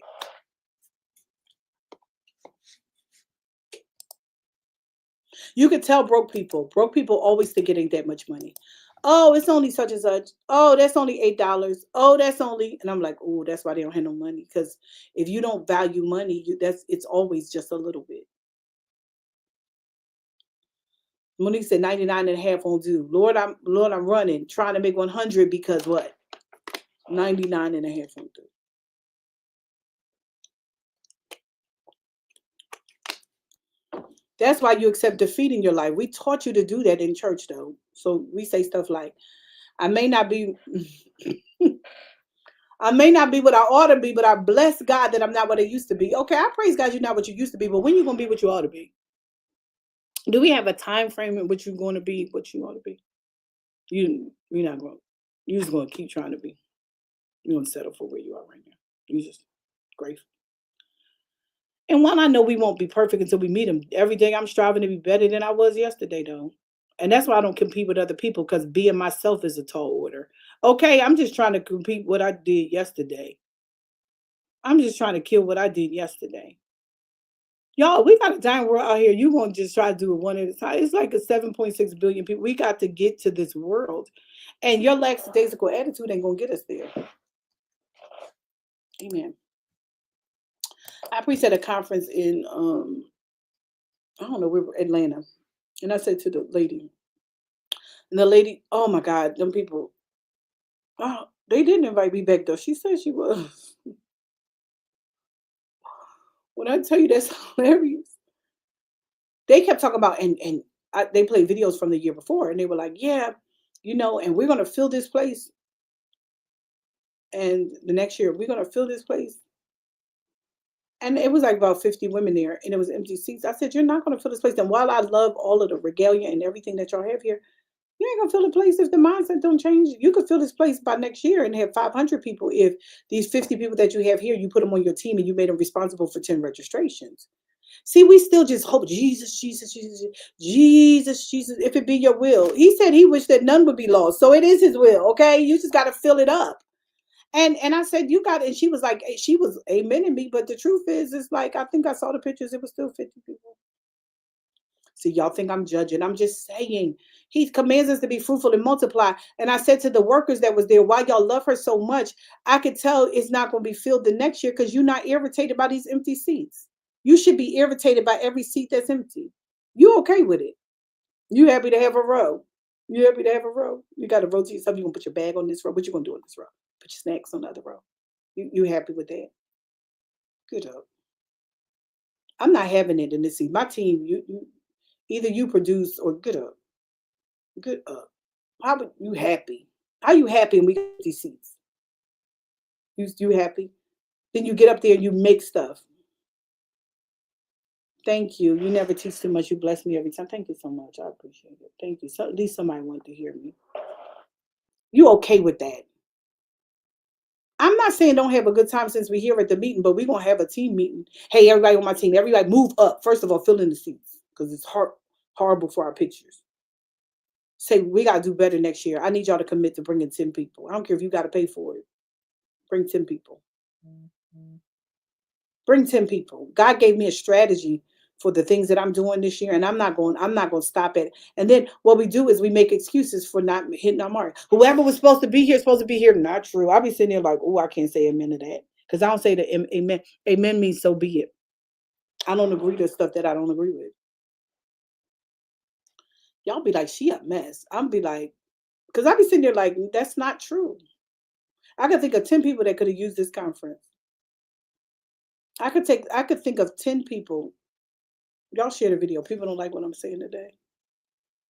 You could tell broke people. Broke people always think it ain't that much money. Oh, it's only such and such. Oh, that's only $8. Oh, that's only, and I'm like, oh, that's why they don't have no money. Because if you don't value money, it's always just a little bit. Monique said 99 and a half won't do. Lord, I'm running, trying to make 100 because what? 99 and a half won't do. That's why you accept defeat in your life. We taught you to do that in church, though. So we say stuff like, I may not be I may not be what I ought to be, but I bless God that I'm not what I used to be. Okay, I praise God you're not what you used to be, but when you gonna be what you ought to be? Do we have a time frame in which you're going to be what you ought to be? You're not going. You're just going to keep trying to be. You don't settle for where you are right now. You just grateful. And while I know we won't be perfect until we meet him, every day I'm striving to be better than I was yesterday, though. And that's why I don't compete with other people, because being myself is a tall order. Okay, I'm just trying to compete what I did yesterday. I'm just trying to kill what I did yesterday. Y'all, we got a giant world out here. You gonna just try to do it one at a time. It's like a 7.6 billion people. We got to get to this world. And your lackadaisical attitude ain't gonna get us there. Amen. I preached at a conference in I don't know, we were Atlanta. And I said to the lady, and the lady, oh my God, them people, oh, they didn't invite me back though. She said she was. When I tell you that's hilarious, they kept talking about, they played videos from the year before, and they were like, yeah, and we're gonna fill this place. And the next year, we're gonna fill this place. And it was like about 50 women there, and it was empty seats. I said, you're not gonna fill this place. And while I love all of the regalia and everything that y'all have here, you ain't gonna fill the place if the mindset don't change. You could fill this place by next year and have 500 people if these 50 people that you have here, you put them on your team and you made them responsible for 10 registrations. See, we still just hope, Jesus, Jesus, Jesus, Jesus, Jesus, if it be your will. He said he wished that none would be lost. So it is his will, okay? You just got to fill it up. And I said, you got it. And she was like, she was amening me. But the truth is, it's like, I think I saw the pictures. It was still 50 people. So y'all think I'm judging. I'm just saying. He commands us to be fruitful and multiply. And I said to the workers that was there, why y'all love her so much, I could tell it's not going to be filled the next year because you're not irritated by these empty seats. You should be irritated by every seat that's empty. You okay with it? You happy to have a row? You happy to have a row? You got a row to yourself. You gonna put your bag on this row? What you gonna do on this row? Put your snacks on the other row. You happy with that? Good up. I'm not having it in this seat. My team, you either you produce or good up. Good up. How would you happy? How you happy and we got these seats? You happy? Then you get up there and you make stuff. Thank you. You never teach too much. You bless me every time. Thank you so much. I appreciate it. Thank you. So at least somebody wanted to hear me. You okay with that? I'm not saying don't have a good time since we're here at the meeting, but we're gonna have a team meeting. Hey, everybody on my team, everybody move up. First of all, fill in the seats because it's horrible for our pictures. Say we gotta do better next year. I need y'all to commit to bringing 10 people. I don't care if you gotta pay for it. Bring 10 people. Bring 10 people. God gave me a strategy for the things that I'm doing this year, and I'm not going to stop at it. And then what we do is we make excuses for not hitting our mark. Whoever was supposed to be here, supposed to be here. Not true. I'll be sitting there like, oh, I can't say amen to that. Because I don't say the amen. Amen means so be it. I don't agree to stuff that I don't agree with. Y'all be like, she a mess. I'm be like, because I be sitting there like, that's not true. I can think of 10 people that could have used this conference. I could think of 10 people. Y'all share the video. People don't like what I'm saying today.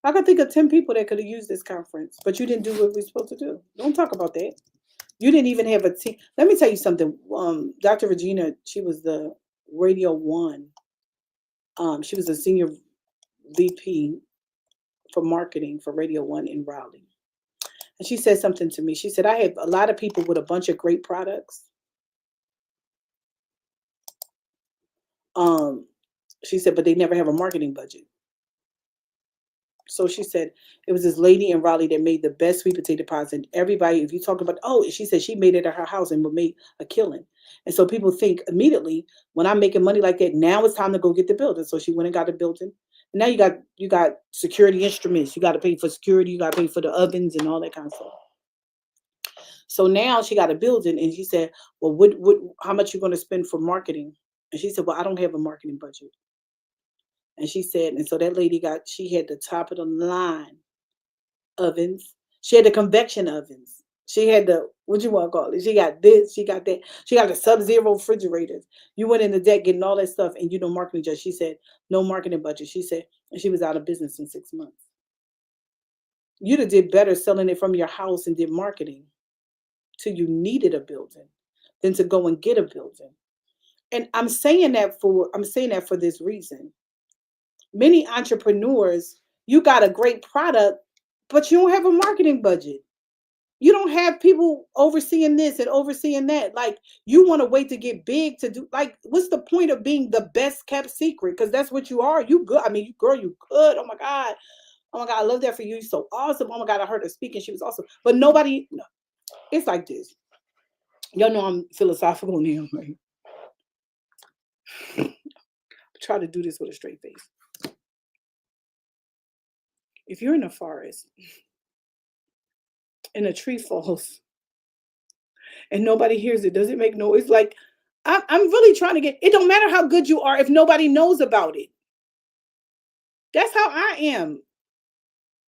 I could think of 10 people that could have used this conference, but you didn't do what we're supposed to do. Don't talk about that. You didn't even have a team. Let me tell you something. Dr. Regina, she was the Radio One. She was a senior VP for marketing for Radio One in Raleigh. And she said something to me. She said, I have a lot of people with a bunch of great products. She said, but they never have a marketing budget. So she said it was this lady in Raleigh that made the best sweet potato pies. And everybody, if you talk about, oh, she said she made it at her house and made a killing. And so people think immediately when I'm making money like that, now it's time to go get the building. So she went and got a building. And now you got security instruments. You got to pay for security. You got to pay for the ovens and all that kind of stuff. So now she got a building, and she said, well, how much you going to spend for marketing? And she said, well, I don't have a marketing budget. And she said, and so that lady she had the top of the line ovens. She had the convection ovens. She had the, what you want to call it? She got this, she got that. She got the Sub-Zero refrigerators. You went in the deck getting all that stuff, and you know marketing just. She said, no marketing budget. She said, and she was out of business in 6 months. You'd have did better selling it from your house and did marketing till you needed a building than to go and get a building. And I'm saying that for this reason. Many entrepreneurs, you got a great product, but you don't have a marketing budget. You don't have people overseeing this and overseeing that. Like, you want to wait to get big to do, like, what's the point of being the best kept secret? Because that's what you are. You good. I mean, girl, you good. Oh my God. Oh my God, I love that for you. You're so awesome. Oh my God, I heard her speaking. She was awesome. But nobody, no. It's like this. Y'all know I'm philosophical now, right? Try to do this with a straight face. If you're in a forest and a tree falls and nobody hears it, does it make noise? Like, I'm really trying to it don't matter how good you are if nobody knows about it. That's how I am.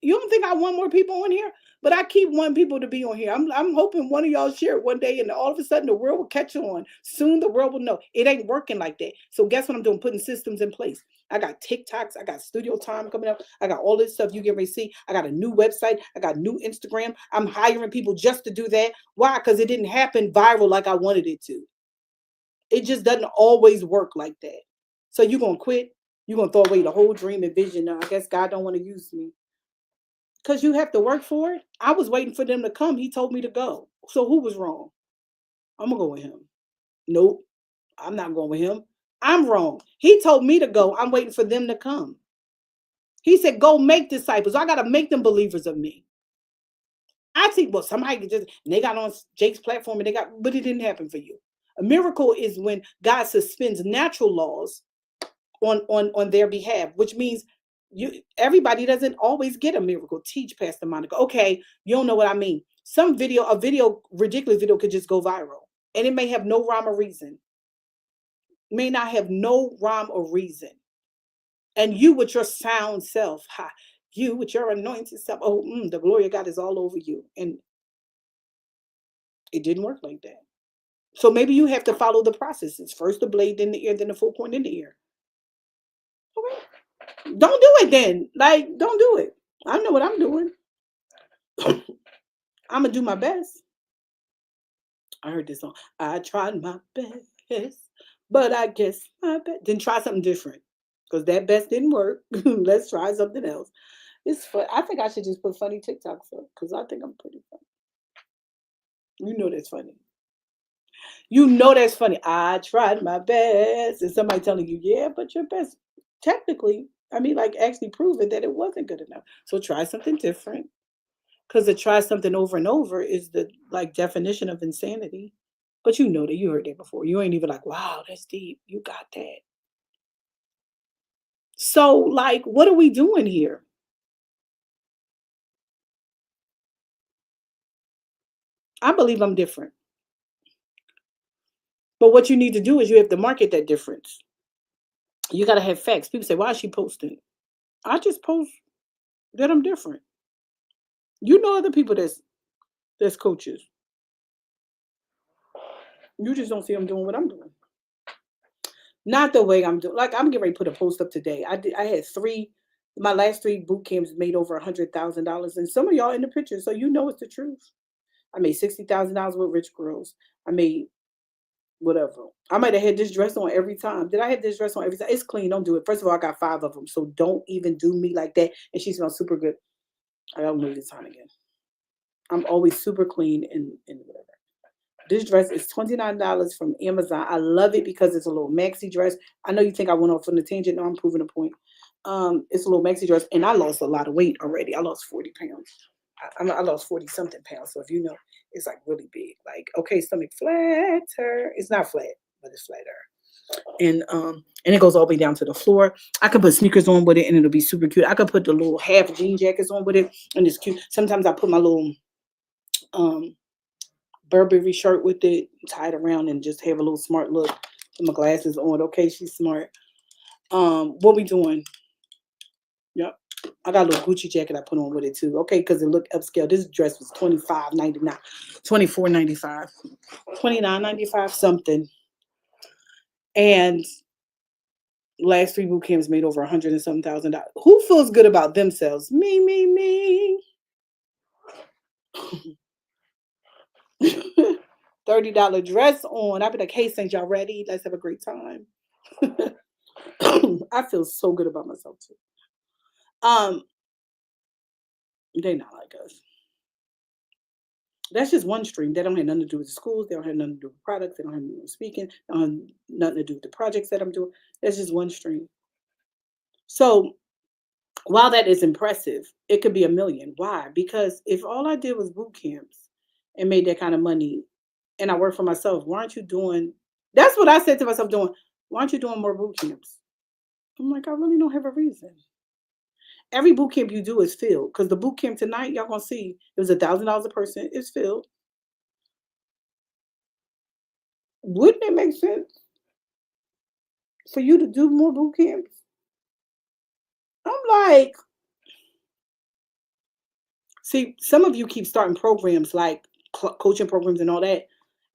You don't think I want more people on here? But I keep wanting people to be on here. I'm hoping one of y'all share it one day and all of a sudden the world will catch on. Soon the world will know. It ain't working like that. So guess what I'm doing? Putting systems in place. I got TikToks. I got studio time coming up. I got all this stuff you get ready to see. I got a new website. I got new Instagram. I'm hiring people just to do that. Why? Because it didn't happen viral like I wanted it to. It just doesn't always work like that. So you're going to quit. You're going to throw away the whole dream and vision. Now, I guess God don't want to use me. Because you have to work for it. I was waiting for them to come. He told me to go. So who was wrong? I'm going to go with him. Nope. I'm not going with him. I'm wrong. He told me to go. I'm waiting for them to come. He said, go make disciples. I got to make them believers of me. I think, well, somebody they got on Jake's platform but it didn't happen for you. A miracle is when God suspends natural laws on their behalf, which means Everybody doesn't always get a miracle. Teach, Pastor Monica. Okay, you don't know what I mean. A video, ridiculous video could just go viral. And it may have no rhyme or reason. May not have no rhyme or reason. And you with your sound self, you with your anointed self, the glory of God is all over you. And it didn't work like that. So maybe you have to follow the processes. First the blade, then the ear, then the full point in the ear. Okay. Don't do it then. Like, don't do it. I know what I'm doing. I'm gonna do my best. I heard this song. I tried my best, but I guess my best. Then try something different. Because that best didn't work. Let's try something else. It's fun. I think I should just put funny TikToks up because I think I'm pretty funny. You know that's funny. You know that's funny. I tried my best. And somebody telling you, yeah, but your best, technically, I mean, like actually proving that it wasn't good enough. So try something different. Because to try something over and over is the like definition of insanity. But you know that you heard that before. You ain't even like, wow, that's deep. You got that. So, like, what are we doing here? I believe I'm different. But what you need to do is you have to market that difference. You got to have facts. People say, why is she posting? I just post that I'm different. You know other people that's coaches. You just don't see them doing what I'm doing. Not the way I'm doing. Like I'm getting ready to put a post up today. I had my last three boot camps made over $100,000, and some of y'all in the picture, so you know it's the truth. I made $60,000 with Rich Girls. I made whatever. I might have had this dress on every time. Did I have this dress on every time? It's clean. Don't do it. First of all, I got 5 of them, so don't even do me like that. And she smells super good. I gotta move this on again. I'm always super clean and whatever. This dress is $29 from Amazon. I love it because it's a little maxi dress. I know you think I went off on a tangent. No, I'm proving a point. It's a little maxi dress, and I lost a lot of weight already. I lost 40 pounds. I lost 40 something pounds. So if you know, it's like really big. Like, okay, stomach flatter. It's not flat, but it's flatter. And it goes all the way down to the floor. I could put sneakers on with it and it'll be super cute. I could put the little half jean jackets on with it and it's cute. Sometimes I put my little um Burberry shirt with it, tie it around and just have a little smart look. Put my glasses on. Okay, she's smart. What we doing? Yep. I got a little Gucci jacket I put on with it too. Okay, because it looked upscale. This dress was $25.99, $24.95, $29.95 something. And last 3 boot camps made over 100 and something $1,000. Who feels good about themselves? Me. $30 dress on. I'd be like, hey, Saint, y'all ready? Let's have a great time. I feel so good about myself too. They not like us. That's just one stream. They don't have nothing to do with the schools. They don't have nothing to do with products. They don't have nothing to speaking. They don't have nothing to do with the projects that I'm doing. That's just one stream. So while that is impressive, it could be a million. Why? Because if all I did was boot camps and made that kind of money and I work for myself, why aren't you doing that's what I said to myself doing. Why aren't you doing more boot camps? I'm like, I really don't have a reason. Every boot camp you do is filled. Because the boot camp tonight, y'all gonna see it was $1,000 a person, it's filled. Wouldn't it make sense for you to do more boot camps? I'm like, see, some of you keep starting programs like coaching programs and all that,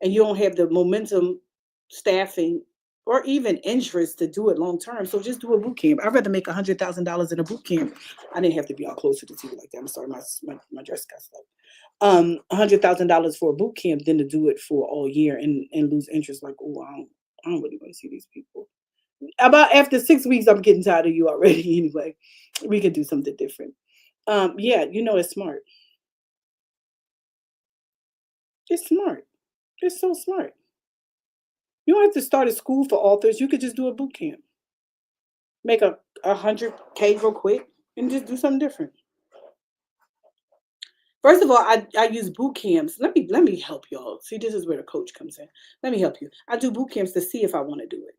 and you don't have the momentum, staffing, or even interest to do it long term. So just do a boot camp. I'd rather make $100,000 in a boot camp. I didn't have to be all close to the TV like that. I'm sorry, my dress got stuck. $100,000 for a boot camp than to do it for all year and lose interest. Like, oh, I don't really want to see these people. About after 6 weeks, I'm getting tired of you already. Anyway, we can do something different. Yeah, it's smart. It's smart. It's so smart. You don't have to start a school for authors. You could just do a boot camp. Make a 100K real quick and just do something different. First of all, I use boot camps. Let me help y'all. See, this is where the coach comes in. Let me help you. I do boot camps to see if I want to do it.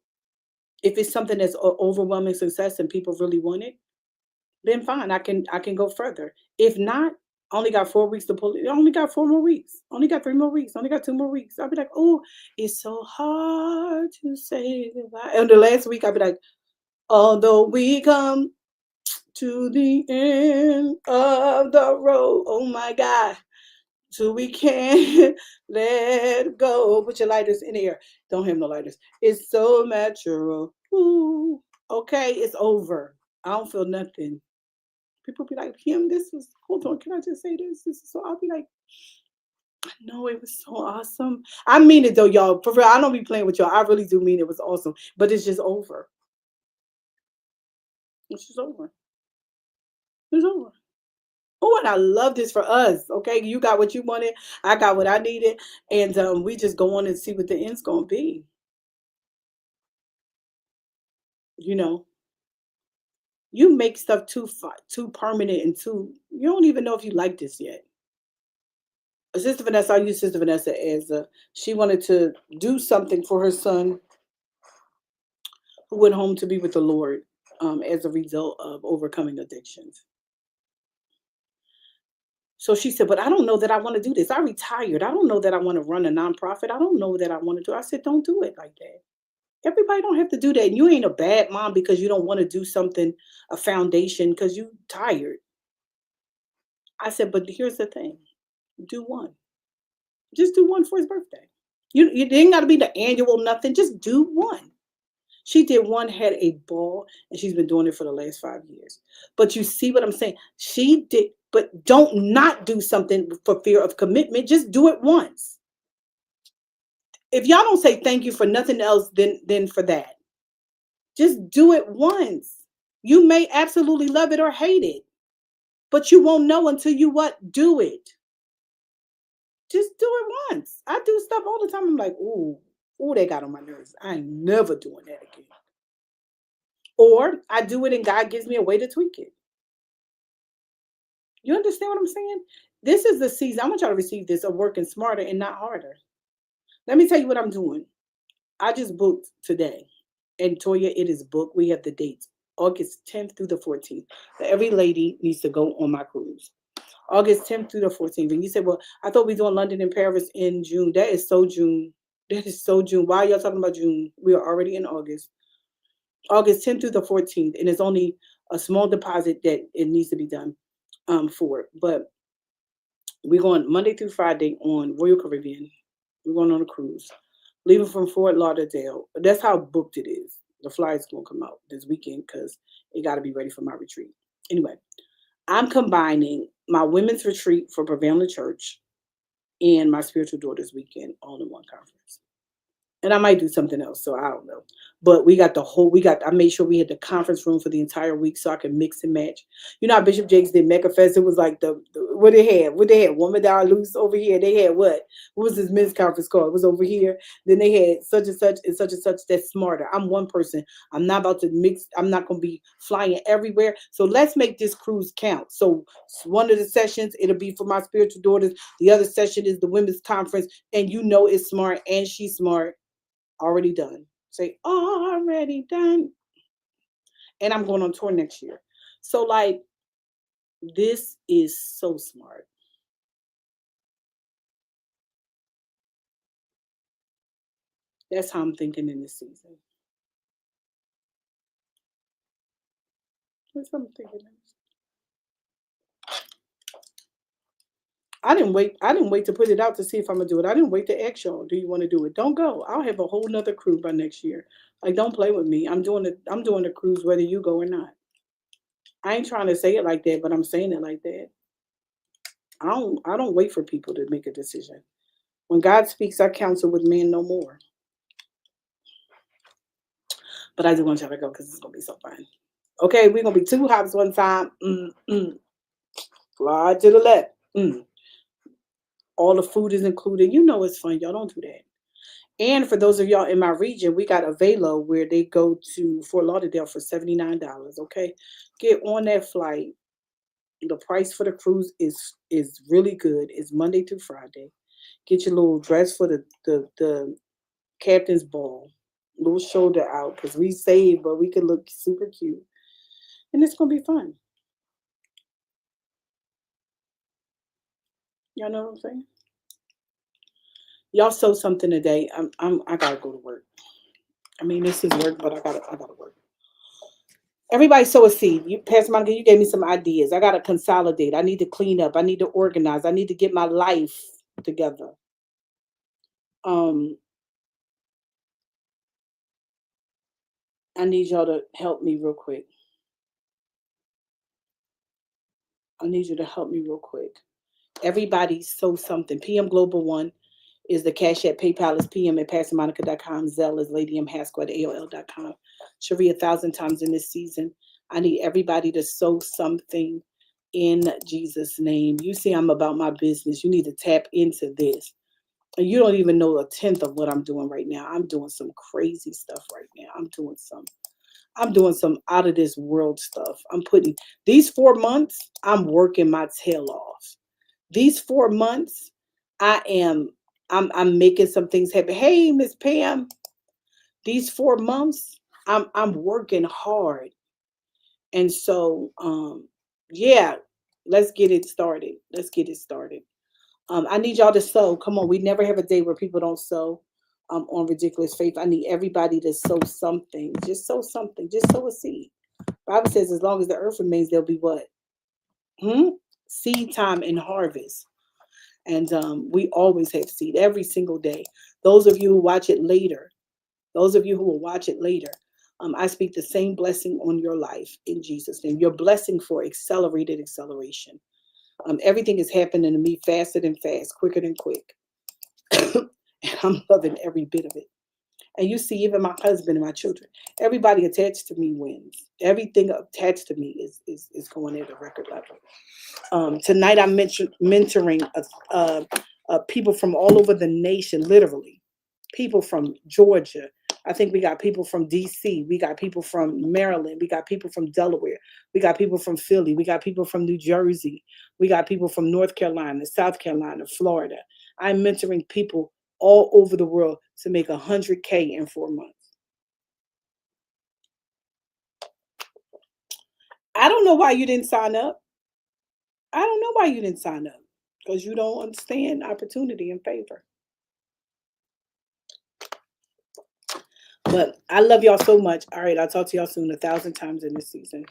If it's something that's overwhelming success and people really want it, then fine. I can go further. If not, I only got 4 weeks to pull it. I only got 4 more weeks. Only got 3 more weeks. Only got 2 more weeks. I'll be like, oh, it's so hard to say goodbye. And the last week I'll be like, although we come to the end of the road. Oh my God. So we can't let go. Put your lighters in the air. Don't have no lighters. It's so natural. Ooh. Okay, it's over. I don't feel nothing. People be like, Kim, this was, hold on, can I just say this? This is so, I'll be like, no, it was so awesome. I mean it though, y'all. For real, I don't be playing with y'all. I really do mean it was awesome. But it's just over. It's just over. It's over. Oh, and I love this for us. Okay, you got what you wanted, I got what I needed, and we just go on and see what the end's gonna be. You know, you make stuff too permanent and too. You don't even know if you like this yet. Sister Vanessa, I use Sister Vanessa as she wanted to do something for her son who went home to be with the Lord as a result of overcoming addictions. So she said, but I don't know that I want to do this. I retired. I don't know that I want to run a nonprofit. I don't know that I want to do. I said, don't do it like that. Everybody don't have to do that. And you ain't a bad mom because you don't want to do something, a foundation, because you tired. I said, but here's the thing. Do one. Just do one for his birthday. You it ain't gotta be the annual nothing. Just do one. She did one, had a ball, and she's been doing it for the last 5 years. But you see what I'm saying? She did, but don't not do something for fear of commitment. Just do it once. If y'all don't say thank you for nothing else, then for that. Just do it once. You may absolutely love it or hate it, but you won't know until you what? Do it. Just do it once. I do stuff all the time. I'm like, ooh, they got on my nerves. I ain't never doing that again. Or I do it and God gives me a way to tweak it. You understand what I'm saying? This is the season. I want y'all to receive this of working smarter and not harder. Let me tell you what I'm doing. I just booked today. And Toya, it is booked. We have the dates. August 10th through the 14th. Every lady needs to go on my cruise. August 10th through the 14th. And you said, well, I thought we were doing London and Paris in June. That is so June. That is so June. Why are y'all talking about June? We are already in August. August 10th through the 14th. And it's only a small deposit that it needs to be done for it. But we're going Monday through Friday on Royal Caribbean. We're going on a cruise. Leaving from Fort Lauderdale. That's how booked it is. The flight's going to come out this weekend because it got to be ready for my retreat. Anyway, I'm combining my women's retreat for Prevailing Church and my spiritual daughters weekend all in one conference. And I might do something else, so I don't know. But I made sure we had the conference room for the entire week so I could mix and match. You know how Bishop Jakes did Mecca Fest? It was like what they had. What they had? Woman Down Loose over here. They had what? What was this men's conference called? It was over here. Then they had such and such and such and such. That's smarter. I'm one person. I'm not about to mix. I'm not going to be flying everywhere. So let's make this cruise count. So one of the sessions, it'll be for my spiritual daughters. The other session is the women's conference. And you know it's smart and she's smart. Already done. Say already done. And I'm going on tour next year. So like this is so smart. That's how I'm thinking in this season. That's what I'm thinking. I didn't wait to put it out to see if I'm gonna do it. I didn't wait to ask y'all, do you want to do it? Don't go. I'll have a whole nother crew by next year. Like don't play with me. I'm doing the cruise whether you go or not. I ain't trying to say it like that, but I'm saying it like that. I don't wait for people to make a decision. When God speaks, I counsel with men no more. But I do want y'all to go because it's gonna be so fun. Okay, we're gonna be two hops one time. Fly to the left. All the food is included. You know it's fun. Y'all don't do that. And for those of y'all in my region, we got a Velo where they go to Fort Lauderdale for $79. Okay, get on that flight. The price for the cruise is really good. It's Monday through Friday. Get your little dress for the captain's ball, little shoulder out because we saved, but we could look super cute, and it's gonna be fun. Y'all know what I'm saying? Y'all sow something today. I gotta go to work. I mean, this is work, but I gotta work. Everybody sow a seed. You, Pastor Monica, you gave me some ideas. I gotta consolidate. I need to clean up. I need to organize. I need to get my life together. Um, I need y'all to help me real quick. I need you to help me real quick. Everybody sow something. PM Global One is the Cash App. PayPal is PM at PastorMonica.com. Zelle is Lady M Haskell at AOL.com. Cherie, 1,000 times in this season. I need everybody to sow something in Jesus' name. You see, I'm about my business. You need to tap into this. And you don't even know a tenth of what I'm doing right now. I'm doing some crazy stuff right now. I'm doing some out of this world stuff. I'm putting these 4 months, I'm working my tail off. These 4 months, I am I'm making some things happen. Hey, Miss Pam, these 4 months, I'm working hard. And so yeah, let's get it started. Let's get it started. I need y'all to sow. Come on, we never have a day where people don't sow on Ridiculous Faith. I need everybody to sow something. Just sow something. Just sow a seed. Bible says, as long as the earth remains, there'll be what? Seed time and harvest. And we always have seed every single day. Those of you who watch it later, those of you who will watch it later, I speak the same blessing on your life in Jesus' name. Your blessing for accelerated acceleration. Everything is happening to me faster than fast, quicker than quick. And I'm loving every bit of it. And you see, even my husband and my children, everybody attached to me wins. Everything attached to me is going at a record level. Tonight, I'm mentoring people from all over the nation, literally. People from Georgia. I think we got people from DC. We got people from Maryland. We got people from Delaware. We got people from Philly. We got people from New Jersey. We got people from North Carolina, South Carolina, Florida. I'm mentoring people all over the world to make 100K in 4 months. I don't know why you didn't sign up. I don't know why you didn't sign up because you don't understand opportunity and favor. But I love y'all so much. All right, I'll talk to y'all soon 1,000 times in this season.